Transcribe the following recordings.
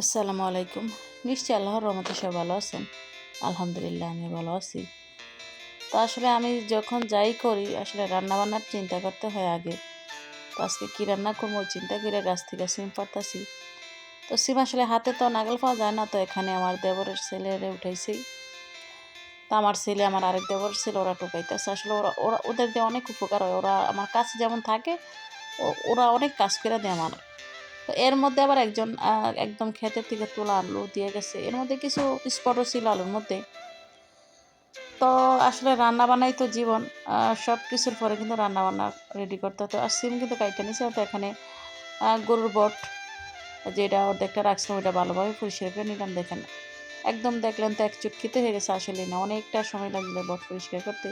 আসসালামু আলাইকুম। নিশ্চয়ই আল্লাহর রহমতে সবাই ভালো আছেন। আলহামদুলিল্লাহ আমি ভালো আছি। তো আসলে আমি যখন যাই করি আসলে রান্নাবান্নার চিন্তা করতে হয় আগে। তো আজকে কী রান্না করবো চিন্তা করে গাছ থেকে সিম পাড়তাছি। তো সিম আসলে হাতে তো নাগাল পাওয়া যায় না, তো এখানে আমার দেবরের ছেলেরে উঠাইছি। তো আমার ছেলে আমার আরেক দেবরের ছেলে ওরা টোকাইতেছে। আসলে ওরা ওরা ওদের দিয়ে অনেক উপকার হয়। ওরা আমার কাছে যেমন থাকে ওরা অনেক কাজ করে দেয় আমার। তো এর মধ্যে আবার একজন একদম ক্ষেতের থেকে তোলা আলু দিয়ে গেছে। এর মধ্যে কিছু স্পটও ছিল আলুর মধ্যে। তো আসলে রান্নাবান্নাই তো জীবন। সব কিছুর পরে কিন্তু রান্নাবান্না রেডি করতে হতো। আর সিম কিন্তু কাইটে নিছে। তো এখানে গরুর বট যেটা অর্ধেকটা রাখছিলাম ওইটা ভালোভাবে পরিষ্কার করে নিলাম। দেখেন একদম দেখলেন তো এক চুটকিতে হয়ে গেছে। আসলে না অনেকটা সময় লাগলো বট পরিষ্কার করতে।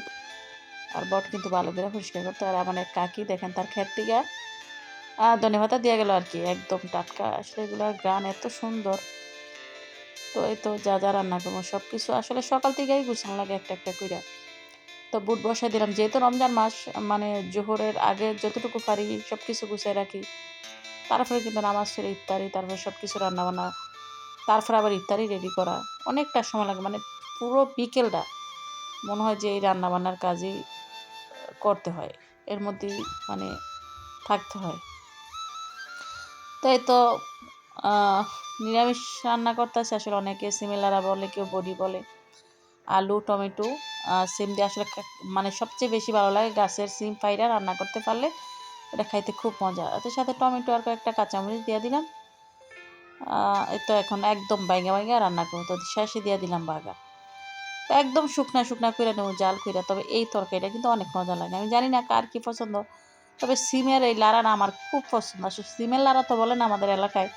আর বট কিন্তু ভালো করে পরিষ্কার করতে। আর আমার এক কাকি দেখেন তার ক্ষেত থেকে ধনেপাতা দিয়ে গেল আর কি, একদম টাটকা। আসলে এগুলোর ঘ্রাণ এত সুন্দর। তো এই তো যা যা রান্না করবো সব কিছু আসলে সকাল থেকেই গুছানো লাগে একটা একটা কইরা। তো বুট বসাই দিলাম, যেহেতু রমজান মাস মানে জোহরের আগে যতটুকু পারি সব কিছু গুছাই রাখি। তারপরে কিন্তু নামাজ ছেড়ে ইফতারি, তারপরে সব কিছু রান্নাবান্না, তারপরে আবার ইফতারি রেডি করা অনেকটা সময় লাগে। মানে পুরো বিকেলটা মনে হয় যে এই রান্নাবান্নার কাজই করতে হয়, এর মধ্যেই মানে থাকতে হয়। তো এই তো নিরামিষ রান্না করতেছি। আসলে অনেকে সিমিলারা বলে, কেউ বড়ি বলে। আলু টমেটো সিম দিয়ে আসলে মানে সবচেয়ে বেশি ভালো লাগে গাছের সিম পাইরা রান্না করতে পারলে। এটা খাইতে খুব মজা। এর সাথে টমেটো আর কয়েকটা কাঁচামরিচ দিয়ে দিলাম। এই তো এখন একদম বাইঙ্গা বাইঙ্গা রান্না করবো। তো শেষে দিয়ে দিলাম বাগা। তো একদম শুকনা শুকনা কইরা নেবো, জাল কইরা। তবে এই তরকারিটা কিন্তু অনেক মজা লাগে। আমি জানি না কার কি পছন্দ, তবে সিমের এই লাড়াটা আমার খুব পছন্দ। আসলে সিমের লাড়া তো বলে না আমাদের এলাকায়।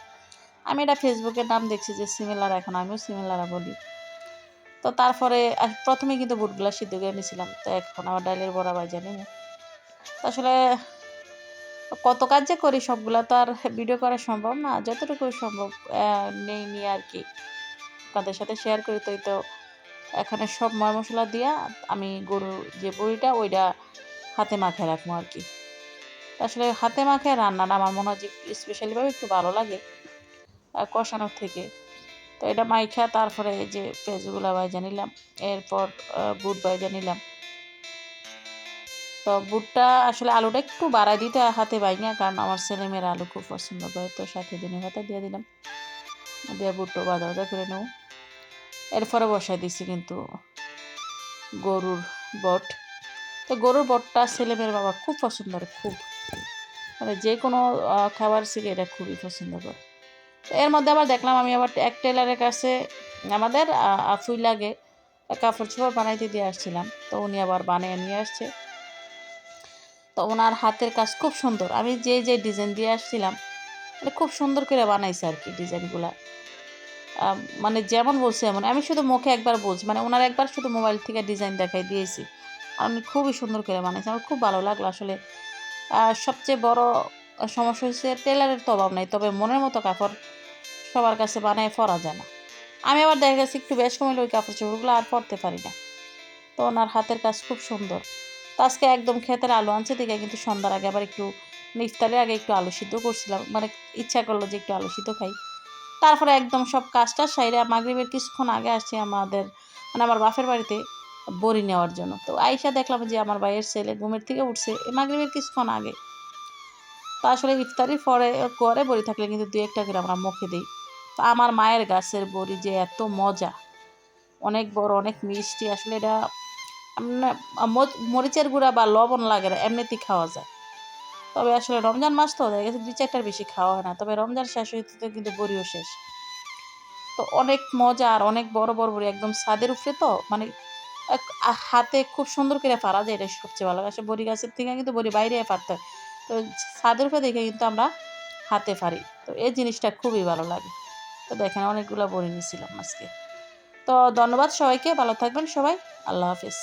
আমি এটা ফেসবুকের নাম দেখছি যে সিমের লাড়া, এখন আমিও সিমের লাড়া বলি। তো তারপরে প্রথমে কিন্তু বুটগুলা সিদ্ধ করে নিয়েছিলাম। তো এখন আবার ডালের বড়া ভাইজা নিব। তো আসলে কত কাজ যে করি সবগুলা তো আর ভিডিও করা সম্ভব না। যতটুকু সম্ভব নেই নিয়ে আর কি আপনাদের সাথে শেয়ার করি। তো এই তো এখানে সব ময় মশলা দিয়া আমি গরুর যে বড়িটা ওইটা হাতে মাখায় রাখবো আর কি। আসলে হাতে মাখায় রান্নাটা আমার মনে হয় যে স্পেশালিভাবে একটু ভালো লাগে কষানোর থেকে। তো এটা মাইখা তারপরে এই যে পেঁয়াজগুলা ভাইজা নিলাম। এরপর বুট ভাইজা নিলাম। তো বুটটা আসলে আলুটা একটু বাড়াই দিতে হয় হাতে বাইঙা, কারণ আমার ছেলেমেয়েরা আলু খুব পছন্দ করে। তো সাথে ধনেপাতা দিয়ে দিলাম, দিয়ে বুটটা ভাজা ভাজা করে নেব। এরপরে বসাই দিচ্ছি কিন্তু গরুর বট। তো গরুর বটটা ছেলেমেয়ের বাবা খুব পছন্দ করে, খুব মানে যে কোনো খাবার থেকে এটা খুবই পছন্দ করে। তো এর মধ্যে আবার দেখলাম আমি আবার এক টেলারের কাছে আমাদের আফুই লাগে কাপড় চোপড় বানাইতে দিয়ে আসছিলাম। তো উনি আবার বানিয়ে নিয়ে আসছে। তো ওনার হাতের কাজ খুব সুন্দর। আমি যে যে ডিজাইন দিয়ে আসছিলাম মানে খুব সুন্দর করে বানাইছে আর কি ডিজাইনগুলা। মানে যেমন বলছে এমন। আমি শুধু মুখে একবার বলছি, মানে ওনার একবার শুধু মোবাইল থেকে ডিজাইন দেখাই দিয়েছি। আর উনি খুবই সুন্দর করে বানাইছে, আমার খুব ভালো লাগলো আসলে। সবচেয়ে বড় সমস্যা হচ্ছে টেলারের তো অভাব নাই, তবে মনের মতো কাপড় সবার কাছে বানায় পরা যায় না। আমি আবার দেখা গেছে একটু বেশ কমাইলে ওই কাপড় চোপড়গুলো আর পরতে পারি না। তো ওনার হাতের কাজ খুব সুন্দর। তো আজকে একদম ক্ষেতের আলু আনছে দেখে কিন্তু সন্ধ্যার আগে আবার একটু ইফতারের আগে একটু আলু সিদ্ধ করছিলাম, মানে ইচ্ছা করলো যে একটু আলু সিদ্ধ খাই। তারপরে একদম সব কাজটা সাইরা মাগরিবের কিছুক্ষণ আগে আসছি আমাদের মানে আমার বাপের বাড়িতে বড়ি নেওয়ার জন্য। তো আইসা দেখলাম যে আমার ভাইয়ের ছেলে ঘুমের থেকে উঠছে মাগরিবের কিছুক্ষণ আগে। তো আসলে ইফতারির পরে করে বড়ি থাকলে কিন্তু দু একটা করে আমরা মুখে দিই। তো আমার মায়ের গাছের বড়ি যে এত মজা, অনেক বড় অনেক মিষ্টি। আসলে এটা মরিচের গুঁড়া বা লবণ লাগে না, এমনিতেই খাওয়া যায়। তবে আসলে রমজান মাস তো দেখা গেছে ২-৪টার বেশি খাওয়া হয় না। তবে রমজান শেষ হইতে কিন্তু বড়িও শেষ। তো অনেক মজা আর অনেক বড় বড় বড়ি একদম ছাদের উপরে। তো মানে হাতে খুব সুন্দর করে পারা যায়, এটা সবচেয়ে ভালো। আসলে বড়ি গাছের থেকে কিন্তু বড়ি বাইরে পারতে হয়। তো ছাদের উপরে দেখে কিন্তু আমরা হাতে পারি। তো এই জিনিসটা খুবই ভালো লাগে। তো দেখেন অনেকগুলো বড়ি নিয়েছিলাম আজকে। তো ধন্যবাদ সবাইকে, ভালো থাকবেন সবাই। আল্লাহ হাফিজ।